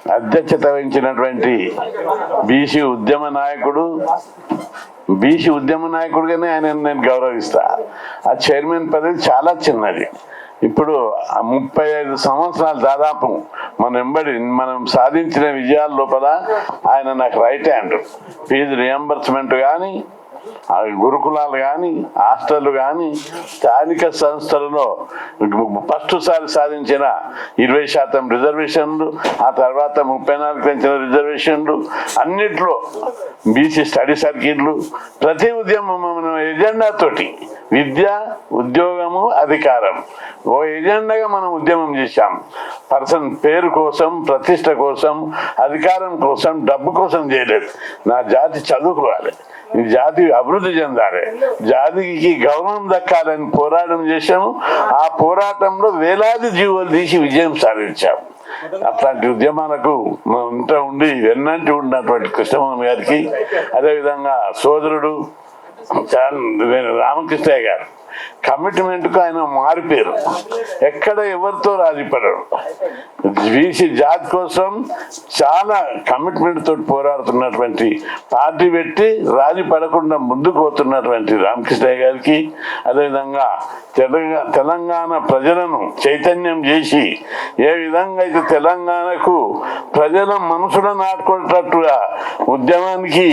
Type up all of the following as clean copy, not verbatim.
అధ్యక్షత వహించినటువంటి బీసీ ఉద్యమ నాయకుడిగానే ఆయన నేను గౌరవిస్తా. ఆ చైర్మన్ పదవి చాలా చిన్నది. ఇప్పుడు 35 సంవత్సరాలు దాదాపు మనం సాధించిన విజయాల లోపల ఆయన నాకు రైట్ హ్యాండ్. ఫీజు రియంబర్స్మెంట్ కానీ, గురుకులాలు కానీ, హాస్టళ్లు కానీ, స్థానిక సంస్థలలో ఫస్ట్ సారి సాధించిన 20% రిజర్వేషన్లు, ఆ తర్వాత 34 పెంచిన రిజర్వేషన్లు, అన్నిట్లో బీసీ స్టడీ సర్కిళ్ళు, ప్రతి ఉద్యమం ఎజెండా తోటి విద్య, ఉద్యోగము, అధికారం ఓ ఎజెండాగా మనం ఉద్యమం చేశాం. పర్సన్ పేరు కోసం, ప్రతిష్ట కోసం, అధికారం కోసం, డబ్బు కోసం చేయలేదు. నా జాతి చదువుకోవాలి, ఈ జాతి అభివృద్ధి చెందాలి, జాతికి గౌరవం దక్కాలని పోరాటం చేశాము. ఆ పోరాటంలో వేలాది జీవులు తీసి విజయం సాధించాము. అట్లాంటి ఉద్యమాలకు ఉండి వెన్నంటి ఉన్నటువంటి కృష్ణమోహన్ గారికి, అదేవిధంగా సోదరుడు రామకృష్ణయ్య గారు కమిట్మెంట్కు ఆయన మారిపోయారు. ఎక్కడ ఎవరితో రాజీపడరు. బీసీ జాతి కోసం చాలా కమిట్మెంట్ తోటి పోరాడుతున్నటువంటి, పార్టీ పెట్టి రాజీ పడకుండా ముందుకు పోతున్నటువంటి రామకృష్ణయ్య గారికి, అదేవిధంగా తెలంగాణ ప్రజలను చైతన్యం చేసి ఏ విధంగా అయితే తెలంగాణకు ప్రజల మనసులో నాటుకునేటట్టుగా ఉద్యమానికి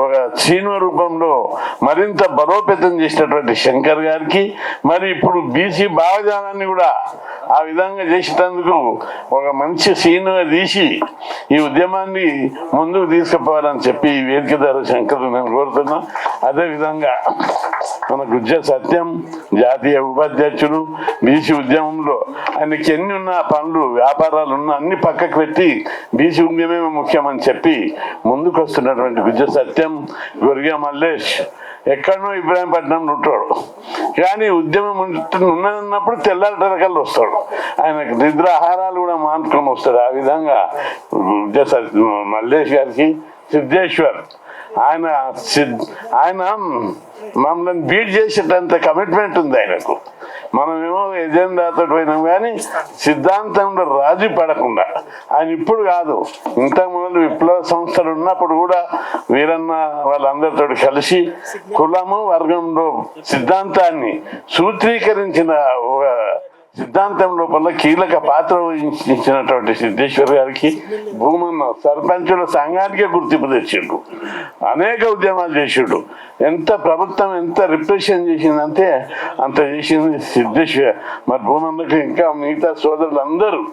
ఒక సీనియర్ రూపంలో మరింత బలోపేతం చేసినటువంటి శంకర్ గారికి, మరి ఇప్పుడు బీసీ భావజాలాన్ని కూడా ఆ విధంగా చేసేందుకు ఒక మంచి సీన్గా తీసి ఈ ఉద్యమాన్ని ముందుకు తీసుకుపోవాలని చెప్పి వేదిక ద్వారా శంకర్ నేను కోరుతున్నా. అదేవిధంగా మన గుజ్జ సత్యం జాతీయ ఉపాధ్యక్షుడు, బీసీ ఉద్యమంలో ఆయనకి ఎన్ని ఉన్న పనులు, వ్యాపారాలు ఉన్నా అన్ని పక్కకు పెట్టి బీసీ ఉద్యమే ముఖ్యమని చెప్పి ముందుకు వస్తున్నటువంటి గుజ్జ సత్యం, గొరిగా మల్లేష్ ఎక్కడనో ఇబ్రాహీంపట్నం ఉంటాడు, కానీ ఉద్యమం ఉన్నప్పుడు తెల్లారికల్లా వస్తాడు. ఆయనకు నిద్రాహారాలు కూడా మానుకొని వస్తాడు. ఆ విధంగా మల్లేష్ గారికి, సిద్ధేశ్వర్ ఆయన మమ్మల్ని బీట్ చేసేటంత కమిట్మెంట్ ఉంది ఆయనకు. మనమేమో ఎజెండాతో పోయినాం, కానీ సిద్ధాంతంలో రాజీ పడకుండా ఆయన ఇప్పుడు కాదు, ఇంతకుముందు విప్లవ సంస్థలు ఉన్నప్పుడు కూడా వీరన్న వాళ్ళందరితో కలిసి కులము వర్గంలో సిద్ధాంతాన్ని సూత్రీకరించిన ఒక సిద్ధాంతం లోపల కీలక పాత్ర వహించినటువంటి సిద్ధేశ్వర్ గారికి, భూమన్న సర్పంచుల సంఘానికే గుర్తింపు తెచ్చిండు, అనేక ఉద్యమాలు చేసిండు. ఎంత ప్రభుత్వం ఎంత రిప్రెషన్ చేసిందంటే అంత చేసింది సిద్ధేశ్వర్. మరి భూమన్నకి ఇంకా మిగతా సోదరులందరూ,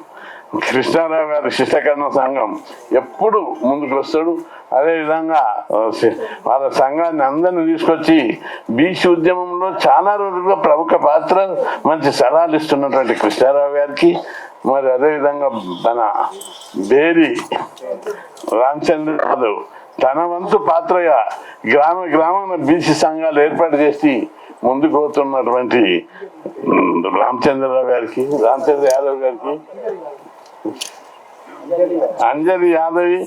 కృష్ణారావు గారి శిష్టకరణ సంఘం ఎప్పుడు ముందుకు వస్తాడు. అదేవిధంగా వాళ్ళ సంఘాన్ని అందరినీ తీసుకొచ్చి బీసీ ఉద్యమంలో చాలా రోజులుగా ప్రముఖ పాత్ర, మంచి సలహాలు ఇస్తున్నటువంటి కృష్ణారావు గారికి, మరి అదేవిధంగా మన బేరి రామచంద్ర యాదవ్ తన వంతు పాత్రగా గ్రామాన బీసీ సంఘాలు ఏర్పాటు చేసి ముందుకు పోతున్నటువంటి రామచంద్ర యాదవ్ గారికి, అంజలి యాదవి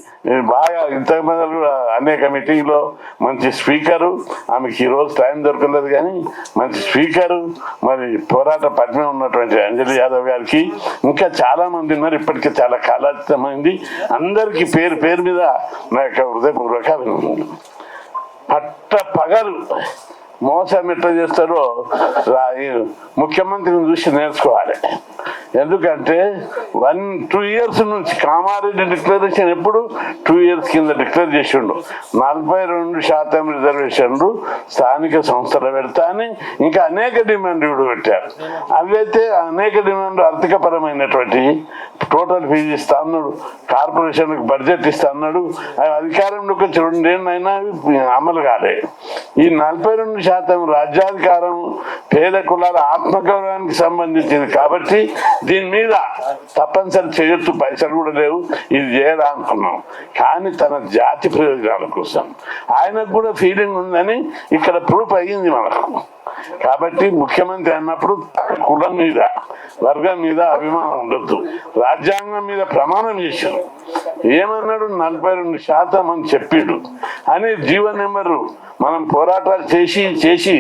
బాగా ఇంతకుముందు కూడా అనేక మీటింగ్లో మంచి స్పీకరు, ఆమెకి ఈరోజు టైం దొరకలేదు కానీ మంచి స్పీకరు, మరి పోరాట పద్మే ఉన్నటువంటి అంజలి యాదవ్ గారికి, ఇంకా చాలా మంది ఉన్నారు. ఇప్పటికీ చాలా కాలాతీతమైంది. అందరికీ పేరు పేరు మీద నా యొక్క హృదయపూర్వక పట్ట పగలు మోసం ఎట్లా చేస్తారో ముఖ్యమంత్రిని చూసి నేర్చుకోవాలి. ఎందుకంటే 1-2 years నుంచి కామారెడ్డి డిక్లరేషన్ ఎప్పుడు 2 years కింద డిక్లేర్ చేసిండు. 42% రిజర్వేషన్లు స్థానిక సంస్థలు పెడతా అని ఇంకా అనేక డిమాండ్లు కూడా పెట్టారు. అవైతే అనేక డిమాండ్లు ఆర్థిక పరమైనటువంటి, టోటల్ ఫీజు ఇస్తా అన్నాడు, కార్పొరేషన్కి బడ్జెట్ ఇస్తా అన్నాడు. అవి అధికారంలోకి వచ్చి 2 ఏళ్ళైనా అమలు కాలే. ఈ 42% రాజ్యాధికారం పేద కులాల ఆత్మగౌరవానికి సంబంధించింది కాబట్టి దీని మీద తప్పనిసరి చేయొచ్చు, పైసలు కూడా లేవు, ఇది చేయాలా అనుకున్నాం. కానీ తన జాతి ప్రయోజనాల కోసం ఆయనకు కూడా ఫీలింగ్ ఉందని ఇక్కడ ప్రూఫ్ అయ్యింది మనకు. కాబట్టి ముఖ్యమంత్రి అన్నప్పుడు కులం మీద, వర్గం మీద అభిమానం ఉండొద్దు. రాజ్యాంగం మీద ప్రమాణం చేశారు. ఏమన్నాడు 42% అని చెప్పిండు అని జీవో నెంబరు మనం పోరాటాలు చేసి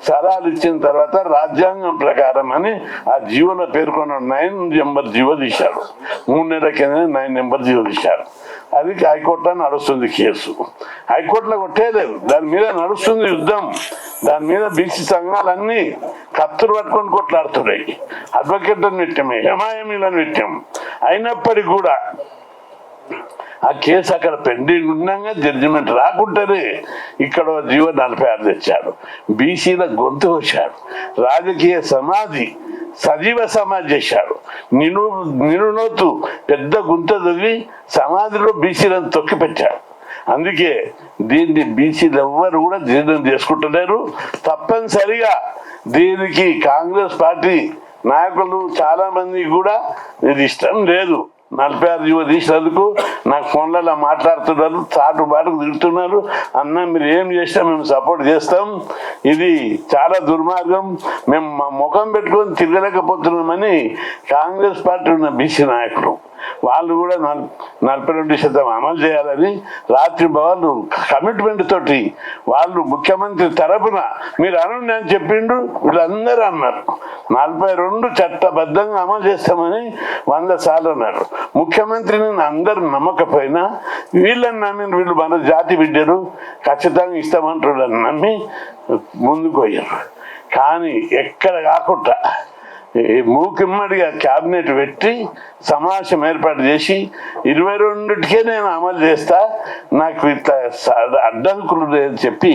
సలహాలు ఇచ్చిన తర్వాత రాజ్యాంగం ప్రకారం అని ఆ జీవోలో పేర్కొన్న 9 నెంబర్ జీవో తీశాడు. 3 నెలల కింద 9 నెంబర్ జీవో తీశాడు. అది హైకోర్టులో నడుస్తుంది కేసు. హైకోర్టులో కొట్టేయలేదు, దాని మీద నడుస్తుంది యుద్ధం. దాని మీద బీసీ సంఘాలన్నీ కత్తులు పట్టుకొని కొట్లాడుతున్నాయి. అడ్వకేట్లను పెట్టాము, హెమాయమీలను పెట్టాము. అయినప్పటికీ కూడా ఆ కేసు అక్కడ పెండింగ్ ఉండగా జడ్జిమెంట్ రాకుంటేనే ఇక్కడ జీవో 46 తెచ్చాడు. బీసీల గొంతు వచ్చాడు. రాజకీయ సమాధి సజీవ సమాధి చేశాడు. నిరునోతు పెద్ద గుంత తొవ్వి సమాధిలో బీసీలను తొక్కి పెట్టాడు. అందుకే దీన్ని బీసీలు ఎవ్వరు కూడా జీర్ణం చేసుకుంటలేరు. తప్పనిసరిగా దీనికి కాంగ్రెస్ పార్టీ నాయకులు చాలా మంది కూడా ఇది ఇష్టం లేదు. 46 జీవో తీసినందుకు నాకు ఫోన్లలో మాట్లాడుతున్నారు, చాటుబాటుకు తిడుతున్నారు. అన్న మీరు ఏం చేసినా మేము సపోర్ట్ చేస్తాం, ఇది చాలా దుర్మార్గం, మేము మా ముఖం పెట్టుకొని తిరగలేకపోతున్నామని కాంగ్రెస్ పార్టీ ఉన్న బీసీ నాయకులు వాళ్ళు కూడా 42% అమలు చేయాలని రాత్రి వాళ్ళు కమిట్మెంట్ తోటి వాళ్ళు ముఖ్యమంత్రి తరపున మీరు అనండి అని చెప్పిండు. వీళ్ళందరూ అన్నారు 42 చట్టబద్ధంగా అమలు చేస్తామని 100 సార్లు అన్నారు. ముఖ్యమంత్రిని అందరు నమ్మకపోయినా వీళ్ళని నమ్మి వీళ్ళు మన జాతి బిడ్డలు ఖచ్చితంగా ఇస్తామంటారు నమ్మి ముందుకు పోయారు. కానీ ఎక్కడ కాకుండా మూకిమ్మడిగా క్యాబినెట్ పెట్టి సమావేశం ఏర్పాటు చేసి 22కే నేను అమలు చేస్తా, నాకు ఇట్లా అడ్డంకులు లేదని చెప్పి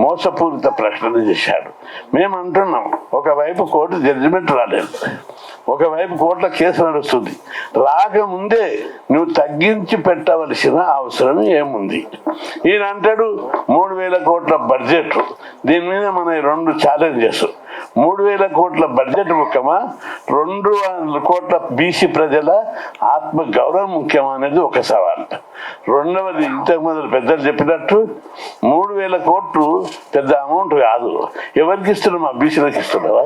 మోసపూరిత ప్రకటన చేశాడు. మేము అంటున్నాం, ఒకవైపు కోర్టు జడ్జిమెంట్ రాలేదు, ఒకవైపు కోర్టులో కేసు నడుస్తుంది. రాకముందే నువ్వు తగ్గించి పెట్టవలసిన అవసరం ఏముంది? ఈయన అంటాడు 3000 కోట్ల బడ్జెట్. దీని మీద మన 2 ఛాలెంజెస్. 3000 కోట్ల బడ్జెట్ ముఖ్యమా, 200 కోట్ల బీసీ ప్రజల ఆత్మ గౌరవం ముఖ్యమా అనేది ఒక సవాల్. రెండవది, ఇంతకు మొదలు పెద్దలు చెప్పినట్టు 3000 కోట్లు పెద్ద అమౌంట్ కాదు. ఎవరికి ఇస్తున్నాం? ఆ బీసీలకు ఇస్తున్నావా?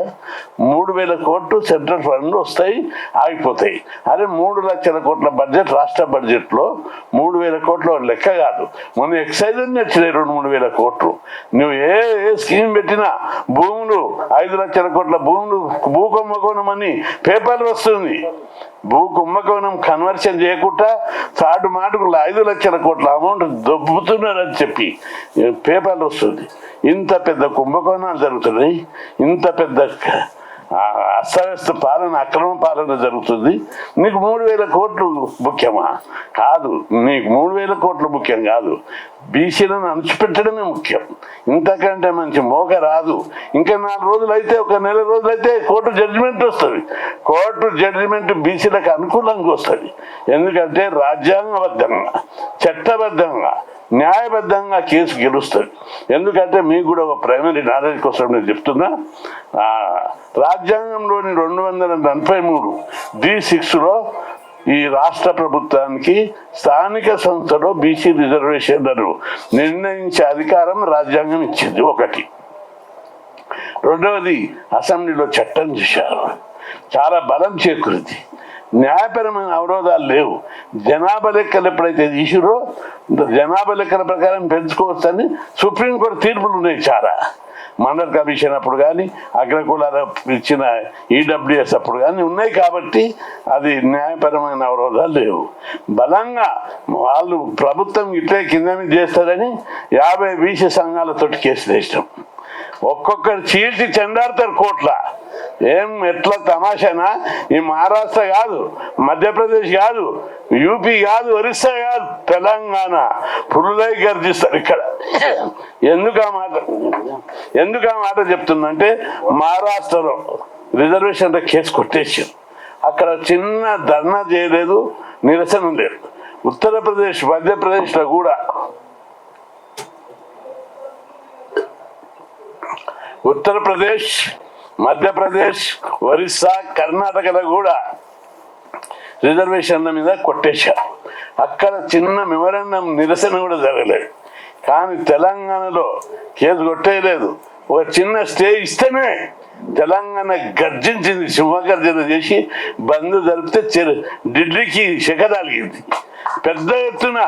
3000 కోట్లు సెంట్రల్ ఫండ్ వస్తాయి, ఆగిపోతాయి. అదే 3 లక్షల కోట్ల బడ్జెట్ రాష్ట్ర బడ్జెట్ లో 3000 కోట్లు లెక్క కాదు. మొన్న ఎక్సైజ్ అని వచ్చినాయి 2-3 వేల కోట్లు. నువ్వు ఏ స్కీమ్ పెట్టినా భూములు 5 లక్షల కోట్ల భూములు భూ కుంభకోణం అని పేపర్లు వస్తుంది. భూ కుంభకోణం కన్వర్షన్ చేయకుండా చాటు మాటకు 5 లక్షల కోట్ల అమౌంట్ దొబ్బుతున్నారని చెప్పి పేపర్లు వస్తుంది. ఇంత పెద్ద కుంభకోణాలు జరుగుతున్నాయి, ఇంత పెద్ద అస్తవ్యస్త పాలన, అక్రమ పాలన జరుగుతుంది. నీకు 3000 కోట్లు ముఖ్యమా? కాదు, నీకు 3000 కోట్లు ముఖ్యం కాదు, బీసీలను అణచిపెట్టడమే ముఖ్యం. ఇంతకంటే మంచి మోక రాదు. ఇంకా 4 రోజులు అయితే, ఒక నెల రోజులైతే కోర్టు జడ్జిమెంట్ వస్తుంది. కోర్టు జడ్జిమెంట్ బీసీలకు అనుకూలంగా వస్తుంది. ఎందుకంటే రాజ్యాంగబద్ధంగా, చట్టబద్ధంగా, న్యాయబద్ధంగా కేసు గెలుస్తుంది. ఎందుకంటే మీకు కూడా ఒక ప్రైమరీ నాలెడ్జ్ కోసం నేను చెప్తున్నా, రాజ్యాంగంలోని 243 D6లో ఈ రాష్ట్ర ప్రభుత్వానికి స్థానిక సంస్థలో బీసీ రిజర్వేషన్లను నిర్ణయించే అధికారం రాజ్యాంగం ఇచ్చింది. ఒకటి. రెండవది, అసెంబ్లీలో చట్టం చేశారు, చాలా బలం చేకూరింది. న్యాయపరమైన అవరోధాలు లేవు. జనాభా లెక్కలు ఎప్పుడైతే తీసిరో జనాభా లెక్కల ప్రకారం పెంచుకోవచ్చని సుప్రీంకోర్టు తీర్పులు ఉన్నాయి చాలా. మండల్ కమిషన్ అప్పుడు కానీ, అగ్రకులాల ఇచ్చిన ఈడబ్ల్యూఎస్ అప్పుడు కానీ ఉన్నాయి. కాబట్టి అది న్యాయపరమైన అవరోధాలు లేవు. బలంగా వాళ్ళు ప్రభుత్వం ఇట్లే కింద మీద చేస్తారని 50 బీసీ సంఘాలతో కేసులు వేసినాం. ఒక్కొక్కరు చీల్చి చెండాడతారు కోట్ల. ఏం ఎట్లా తమాషానా? ఈ మహారాష్ట్ర కాదు, మధ్యప్రదేశ్ కాదు, యూపీ కాదు, ఒరిస్సా కాదు, తెలంగాణ పురులై గర్జిస్తారు ఇక్కడ. ఎందుకు ఆ మాట చెప్తుందంటే, మహారాష్ట్రలో రిజర్వేషన్ల కేసు కొట్టేసారు. అక్కడ చిన్న ధర్నా చేయలేదు, నిరసన లేదు. ఉత్తరప్రదేశ్, మధ్యప్రదేశ్లో కూడా, ఉత్తరప్రదేశ్, మధ్యప్రదేశ్, ఒరిస్సా, కర్ణాటకలో కూడా రిజర్వేషన్ల మీద కొట్టేశారు. అక్కడ చిన్న మెమోరాండం నిరసన కూడా జరగలేదు. కానీ తెలంగాణలో కేసు కొట్టేయలేదు. ఒక చిన్న స్టే ఇస్తేనే తెలంగాణ గర్జించింది, సింహగర్జన చేసి బంద్ జరిపితే ఢిల్లీకి శిఖరాలిగింది. పెద్ద ఎత్తున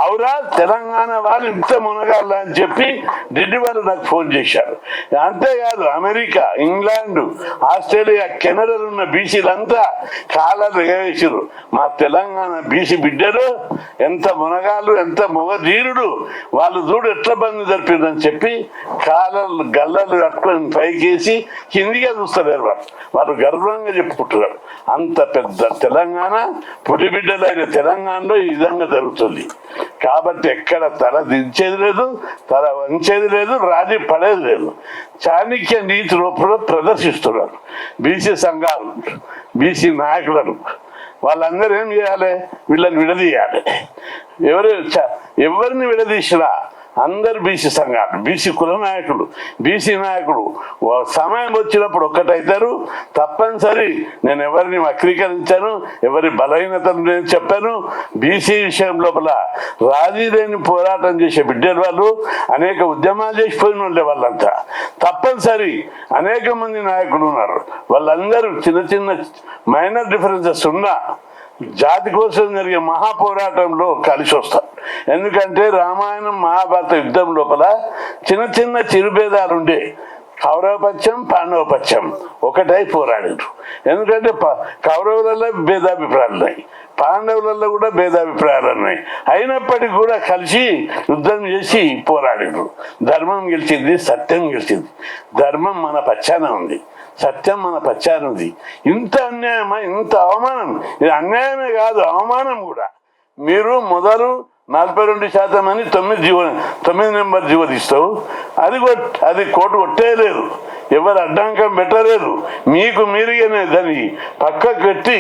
అవురా తెలంగాణ వాళ్ళు ఇంత మునగాల అని చెప్పి ఢిల్లీ వాళ్ళు నాకు ఫోన్ చేశారు. అంతేకాదు అమెరికా, ఇంగ్లాండ్, ఆస్ట్రేలియా, కెనడాలో ఉన్న బీసీలంతా కాలాలు ఎగవేసారు. మా తెలంగాణ బీసీ బిడ్డలు ఎంత మునగాలు, ఎంత మొగధీరుడు, వాళ్ళు చూడు ఎట్లా బంధు జరిపిందని చెప్పి కాలాలు గల్లలు కట్టుకొని పైకేసి కిందిగా చూస్తలేరు. వాళ్ళు గర్వంగా చెప్పుకుంటున్నారు. అంత పెద్ద తెలంగాణ పులిబిడ్డలైన తెలంగాణలో ఈ విధంగా జరుగుతుంది. కాబట్టి ఎక్కడ తల దించేది లేదు, తల వంచేది లేదు, రాజీ పడేది లేదు. చాణక్య నీతి రూపంలో ప్రదర్శిస్తున్నారు బీసీ సంఘాలు, బీసీ నాయకులను. వాళ్ళందరూ ఏం చేయాలి? వీళ్ళని విడదీయాలి. ఎవరిని విడదీసినా అందరు బీసీ సంఘాలు, బీసీ కుల నాయకులు, బీసీ నాయకుడు సమయం వచ్చినప్పుడు ఒక్కటైతారు. తప్పనిసరి నేను ఎవరిని వక్రీకరించాను, ఎవరి బలహీనతను నేను చెప్పాను. బీసీ విషయం లోపల రాజీ లేని పోరాటం చేసే బిడ్డలు వాళ్ళు, అనేక ఉద్యమాలు చేసిపోయిన వాళ్ళే వాళ్ళంతా. తప్పనిసరి అనేక మంది నాయకులు ఉన్నారు. వాళ్ళందరూ చిన్న చిన్న మైనర్ డిఫరెన్సెస్ ఉన్నా జాతి కోసం జరిగే మహాపోరాటంలో కలిసి వస్తారు. ఎందుకంటే రామాయణం మహాభారత యుద్ధం లోపల చిన్న చిన్న చిరుభేదాలు ఉండే. కౌరవపక్షం, పాండవపక్షం ఒకటై పోరాడారు. ఎందుకంటే కౌరవులలో భేదాభిప్రాయాలు ఉన్నాయి, పాండవులలో కూడా భేదాభిప్రాయాలు ఉన్నాయి. అయినప్పటికీ కూడా కలిసి యుద్ధం చేసి పోరాడారు. ధర్మం గెలిచింది, సత్యం గెలిచింది. ధర్మం మన పక్షాన ఉంది, సత్యం మన పక్షాన ఉంది. ఇంత అన్యాయమా, ఇంత అవమానం! ఇది అన్యాయమే కాదు, అవమానం కూడా. మీరు మొదలు 42% అని 9 నెంబర్ జీవో తీస్తావు. అది కోర్టు కొట్టేయలేదు, ఎవరు అడ్డంకం పెట్టలేదు. మీకు మీరుగానే దాన్ని పక్కకు పెట్టి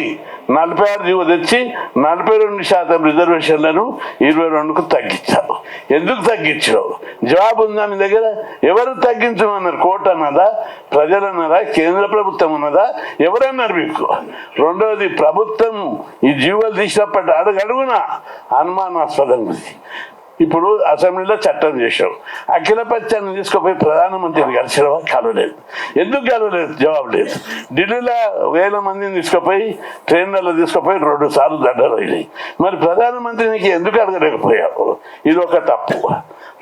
46 జీవో తెచ్చి 42% రిజర్వేషన్లను 22కు తగ్గించావు. ఎందుకు తగ్గించావు? జవాబు ఉందా మీ దగ్గర? ఎవరు తగ్గించమన్నారు? కోర్టు అన్నదా, ప్రజలు అన్నారా, కేంద్ర ప్రభుత్వం అన్నదా, ఎవరన్నారు మీకు? రెండవది, ప్రభుత్వం ఈ జీవోలు తీసినప్పటి అడుగడుగున అనుమానాస్పదంగా ఉంది. ఇప్పుడు అసెంబ్లీలో చట్టం చేశావు, అఖిలపక్షాన్ని తీసుకుపోయి ప్రధానమంత్రిని కలిసినవా? కలవలేదు. ఎందుకు కలవలేదు? జవాబు లేదు. ఢిల్లీలో 1000 మందిని తీసుకుపోయి ట్రైన్లలో తీసుకుపోయి 2 సార్లు దండలు అయినాయి. మరి ప్రధానమంత్రికి ఎందుకు అడగలేకపోయావు? ఇది ఒక తప్పు.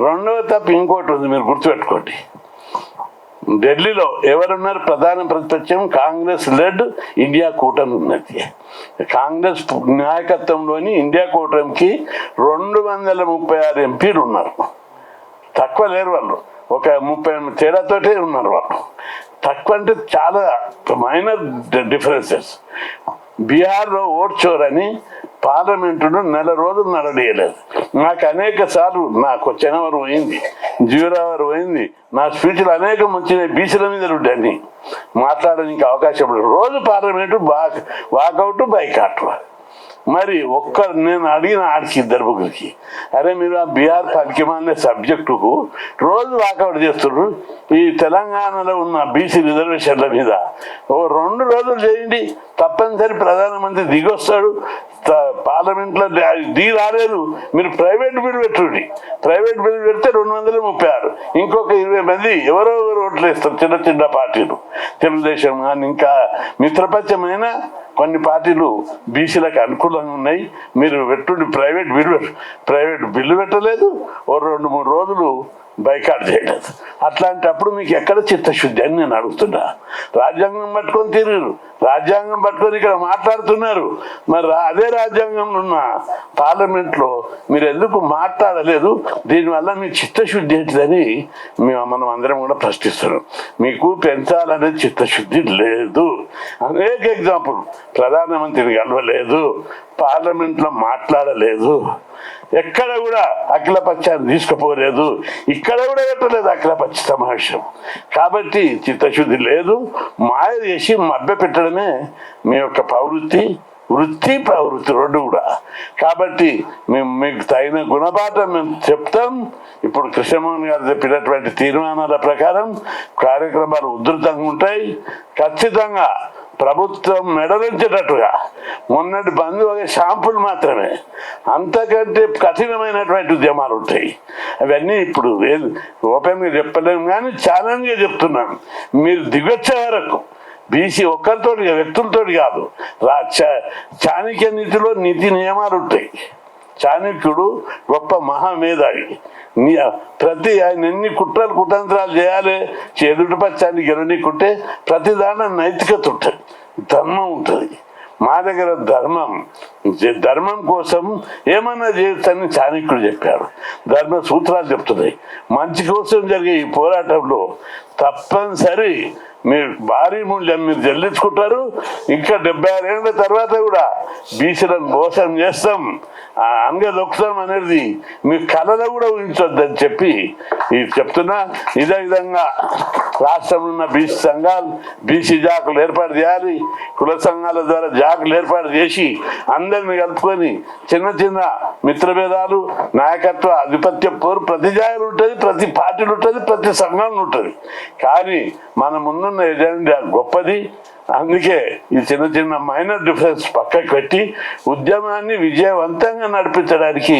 రెండవ తప్పు ఇంకోటి ఉంది, మీరు గుర్తుపెట్టుకోండి. ఢిల్లీలో ఎవరున్నారు ప్రధాన ప్రతిపక్షం? కాంగ్రెస్ లెడ్ ఇండియా కూటమి ఉన్నది. కాంగ్రెస్ నాయకత్వంలోని ఇండియా కూటమికి 236 ఎంపీలు ఉన్నారు. తక్కువ లేరు వాళ్ళు, ఒక 30 తేడాతోటే ఉన్నారు వాళ్ళు. తక్కువ అంటే చాలా మైనర్ డిఫరెన్సెస్. బీహార్లో ఓట్ చోర్ అని పార్లమెంటును 4 రోజులు నడవలేదు. నాకు అనేక సార్లు, నాకు వచ్చినవారు పోయింది, జీవరావారు పోయింది, నా స్పీచ్లు అనేకం వచ్చినాయి. బీసీల మీద ఉంటాయని మాట్లాడడానికి అవకాశం లేదు. రోజు పార్లమెంటు వాకౌట్, బైకాట్. మరి నేను అడిగిన ఆడికి 2 ముగ్గురికి, అరే మీరు ఆ బీహార్ పలికిమాలనే సబ్జెక్టుకు రోజు వాకౌట్ చేస్తున్నారు, ఈ తెలంగాణలో ఉన్న బీసీ రిజర్వేషన్ల మీద 2 రోజులు చేయండి, తప్పనిసరి ప్రధానమంత్రి దిగొస్తాడు. పార్లమెంట్లో దిగి రాలేదు, మీరు ప్రైవేట్ బిల్ పెట్టుకోండి. ప్రైవేట్ బిల్ పెడితే 236, ఇంకొక 20 మంది ఎవరో ఓట్లు వేస్తారు. చిన్న చిన్న పార్టీలు, తెలుగుదేశం కానీ ఇంకా మిత్రపక్షమైన కొన్ని పార్టీలు బీసీలకు అనుకూలంగా ఉన్నాయి. మీరు పెట్టుండి ప్రైవేట్ బిల్లు పెట్టలేదు, 2-3 రోజులు బైకాట్ చేయలేదు. అట్లాంటప్పుడు మీకు ఎక్కడ చిత్తశుద్ధి అని నేను అడుగుతున్నా. రాజ్యాంగం పట్టుకొని తిరిగారు, రాజ్యాంగం పట్టుకొని ఇక్కడ మాట్లాడుతున్నారు. మరి అదే రాజ్యాంగంలో ఉన్న పార్లమెంట్లో మీరు ఎందుకు మాట్లాడలేదు? దీనివల్ల మీ చిత్తశుద్ధి ఏంటిదని మనం అందరం కూడా ప్రశ్నిస్తున్నాం. మీకు పెంచాలనేది చిత్తశుద్ధి లేదు. అనేక ఎగ్జాంపుల్, ప్రధానమంత్రిని కలవలేదు, పార్లమెంట్లో మాట్లాడలేదు, ఎక్కడ కూడా అఖిలపక్షాన్ని తీసుకుపోలేదు, ఇక్కడ కూడా పెట్టలేదు అఖిలపక్ష సమావేశం. కాబట్టి చిత్తశుద్ధి లేదు. మాయ చేసి మభ్య పెట్టడమే మీ యొక్క ప్రవృత్తి, ప్రవృత్తి 2 కూడా. కాబట్టి మేము మీకు తగిన గుణపాఠం మేము చెప్తాం. ఇప్పుడు కృష్ణమోహన్ గారు చెప్పినటువంటి తీర్మానాల ప్రకారం కార్యక్రమాలు ఉధృతంగా ఉంటాయి. ఖచ్చితంగా ప్రభుత్వం మెడలించేటట్టుగా. మొన్నటి బంద్ ఒక షాంపుల్ మాత్రమే, అంతకంటే కఠినమైనటువంటి ఉద్యమాలు ఉంటాయి. అవన్నీ ఇప్పుడు ఓపెన్గా చెప్పలేము, కానీ ఛాలెంజ్గా చెప్తున్నాను. మీరు దిగొచ్చే వరకు బీసీ ఒక్కరితోటి, వ్యక్తులతోటి కాదు, చాణక్య నీతిలో నీతి నియమాలు ఉంటాయి. చాణక్యుడు గొప్ప మహామేధావి. ఆయన ఎన్ని కుట్రలు కుతంత్రాలు చేయాలి, ఎదుటి పక్షాన్ని గెలవనీకుంటే ప్రతి దాంట్లో నైతికత ఉంటుంది, ధర్మం ఉంటుంది. మా దగ్గర ధర్మం కోసం ఏమన్నా చేయొచ్చని చాణక్యుడు చెప్పాడు. ధర్మ సూత్రాలు చెప్తున్నాయి. మంచి కోసం జరిగే ఈ పోరాటంలో తప్పనిసరి మీరు భారీ మూల్యం మీరు చెల్లించుకుంటారు. ఇంకా 76 ఏళ్ళ తర్వాత కూడా బీసీలను మోసం చేస్తాం, అనగదొక్కుతాం అనేది మీ కళలో కూడా ఊహించొద్దని చెప్పి ఇది చెప్తున్నా. ఇదే విధంగా రాష్ట్రంలో ఉన్న బీసీ సంఘాలు బీసీ జాకులు ఏర్పాటు చేయాలి. కుల సంఘాల ద్వారా జాకులు ఏర్పాటు చేసి అందరిని కలుపుకొని చిన్న చిన్న మిత్రభేదాలు, నాయకత్వ ఆధిపత్య పోరు ప్రతి జాగాలు ఉంటుంది, ప్రతి పార్టీలు ఉంటుంది, ప్రతి సంఘంలో ఉంటుంది. కానీ మన ముందున్న ఎజెండా గొప్పది. అందుకే ఈ చిన్న చిన్న మైనర్ డిఫరెన్స్ పక్కకు పెట్టి ఉద్యమాన్ని విజయవంతంగా నడిపించడానికి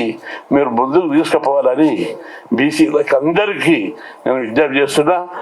మీరు ముందుకు తీసుకుపోవాలని బీసీలకు అందరికీ నేను విజ్ఞప్తి చేస్తున్నా.